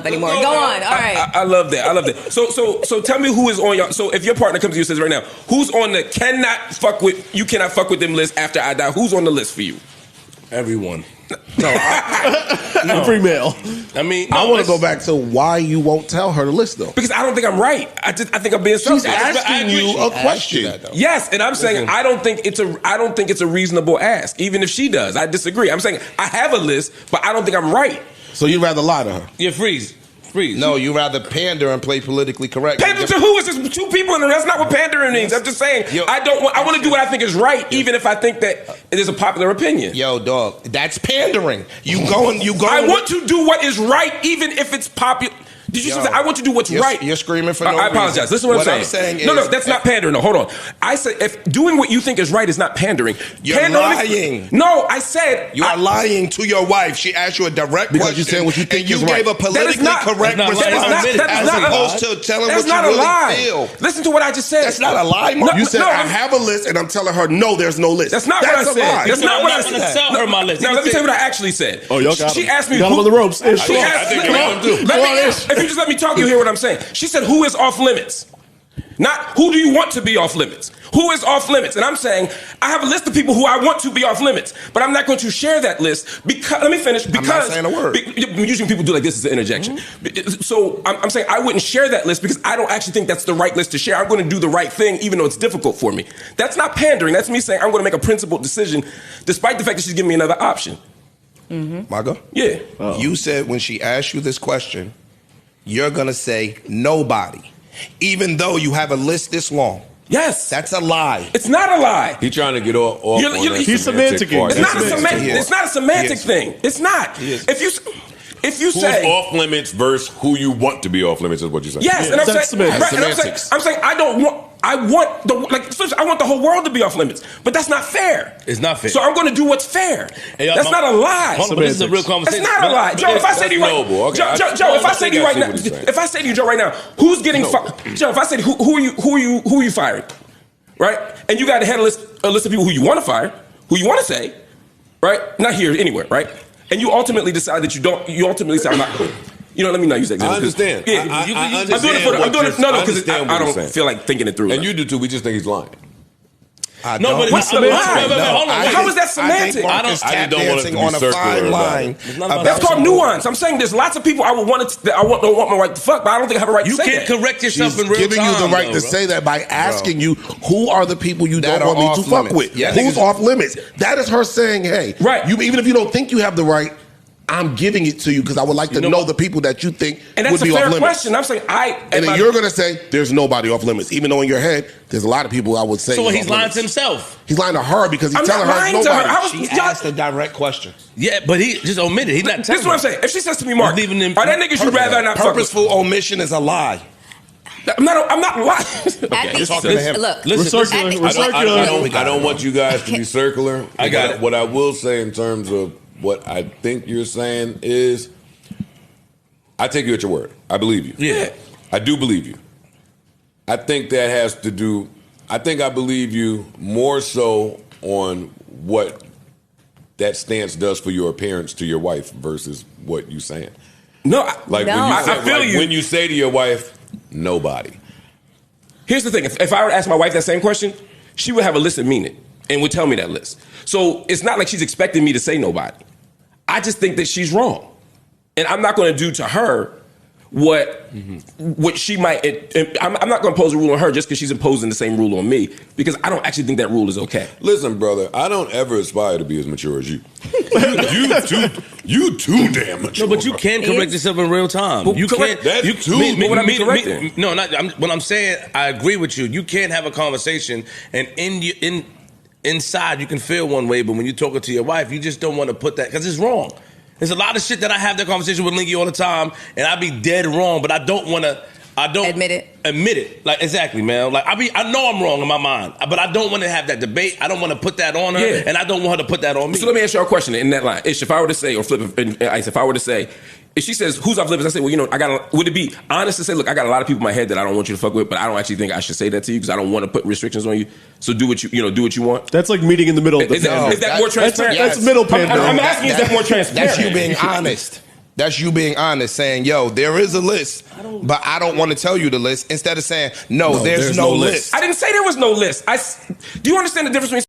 anymore. Go on. All right. I love that. I love that. So tell me who is on your. So if your partner comes to you and says right now, who's on the cannot fuck with them list after I die? Who's on the list for you? Everyone. No, every male. I mean, I want to go back to why you won't tell her the list though. Because I don't think I'm right. I think I'm being selfish. She's asking you a question. Yes, and I'm saying I don't think it's a reasonable ask, even if she does. I disagree. I'm saying I have a list, but I don't think I'm right. So you'd rather lie to her? Yeah, freeze. No, you rather pander and play politically correct. Pander to who? It's just two people in there. That's not what pandering means. I'm just saying I want to do what I think is right, even if I think that it is a popular opinion. Yo, dog, that's pandering. You going. I want to do what is right, even if it's popular. Did you say I want to do what's right? You're screaming for no reason. I apologize. Listen to what I'm saying. No, that's not pandering. No, hold on. I said if doing what you think is right is not pandering. You're lying. No, I said you are lying to your wife. She asked you a direct question. Because you said what you think is right. And you gave a politically correct response as opposed to telling what you really feel. Listen to what I just said. That's not a lie, Mark. You said I have a list and I'm telling her no, there's no list. That's not what I said. That's not what I said. Tell her my list. Now let me tell you what I actually said. Oh, y'all got She asked me. Got him on the ropes. She asked me. If you just let me talk, you hear what I'm saying. She said, who is off limits? Not who do you want to be off limits? Who is off limits? And I'm saying, I have a list of people who I want to be off limits, but I'm not going to share that list because, let me finish, because I'm not saying a word. Usually people do like this as an interjection. So I'm saying I wouldn't share that list because I don't actually think that's the right list to share. I'm going to do the right thing even though it's difficult for me. That's not pandering. That's me saying I'm going to make a principled decision despite the fact that she's giving me another option. Margo? Yeah. You said when she asked you this question, you're going to say nobody, even though you have a list this long. Yes. That's a lie. It's not a lie. He's trying to get off on that he's semantic. It's not a semantic thing. It's not. If you say who's off limits versus who you want to be off limits is what you're saying. Yes, and I'm saying I want the whole world to be off limits, but that's not fair. It's not fair. So I'm going to do what's fair. Hey, that's not a lie. This is a real conversation. That's not a lie, Joe. If I say to you right, Joe, if I say to you right now, if I say to you, Joe, right now, who's getting fired? Joe, if I say who are you firing, right? And you got a list of people who you want to fire, who you want to say, right? Not here, anywhere, right? And you ultimately decide that you don't. You ultimately say I'm not. Let me not use that example. I understand. Yeah, I I'm doing it for because I don't feel like thinking it through. And you do too. We just think he's lying. What's the lie? How is that semantic? I don't want it to be on a fine line. That's called nuance. I'm saying there's lots of people I would want that don't want my right to fuck, but I don't think I have a right to say that. You can't correct yourself in real time. Giving you the right to say that by asking you who are the people you don't want me to fuck with. Who's off limits? That is her saying, hey, right. Even if you don't think you have the right, I'm giving it to you because I would like to know the people that you think would be off limits. And that's a fair question. I'm saying and then you're going to say there's nobody off limits, even though in your head there's a lot of people I would say. So he's lying to himself. He's lying to her because he's telling her nobody. She asked a direct question. Yeah, but he just omitted. He's not. This is what I'm saying. If she says to me, Mark, are that niggas you'd rather not fuck with? Purposeful omission is a lie. I'm not lying. Okay. Talking to him. Look, we're circular. I don't want you guys to be circular. I got it. What I will say in terms of what I think you're saying is, I take you at your word. I believe you. Yeah. I do believe you. I think that has to do, I believe you more so on what that stance does for your appearance to your wife versus what you saying. No, I feel you. When you say to your wife, nobody. Here's the thing. If I were to ask my wife that same question, she would have a list and mean it and would tell me that list. So it's not like she's expecting me to say nobody. I just think that she's wrong. And I'm not going to do to her what she might. I'm not going to impose a rule on her just because she's imposing the same rule on me, because I don't actually think that rule is okay. Listen, brother, I don't ever aspire to be as mature as you. you too damn mature. No, but you can correct yourself in real time. Well, you can't. That's too. What I mean correcting? No, what I'm saying, I agree with you. You can't have a conversation and inside you can feel one way, but when you're talking to your wife, you just don't want to put that, because it's wrong. There's a lot of shit that I have that conversation with Linky all the time, and I be dead wrong, but I don't want to. I don't admit it. Like, exactly, man. Like, I know I'm wrong in my mind, but I don't want to have that debate. I don't want to put that on her, and I don't want her to put that on me. So let me ask you a question in that line. If I were to say, or flip it, if I were to say, if she says, who's off limits? I say, well, would it be honest to say, look, I got a lot of people in my head that I don't want you to fuck with, but I don't actually think I should say that to you because I don't want to put restrictions on you. So do what you want. That's like meeting in the middle of the Is that more transparent? That's middle pandering. I'm asking, is that more transparent? That's you being honest. That's you being honest, saying, yo, there is a list, but I don't want to tell you the list. Instead of saying, no, there's no list. I didn't say there was no list. Do you understand the difference between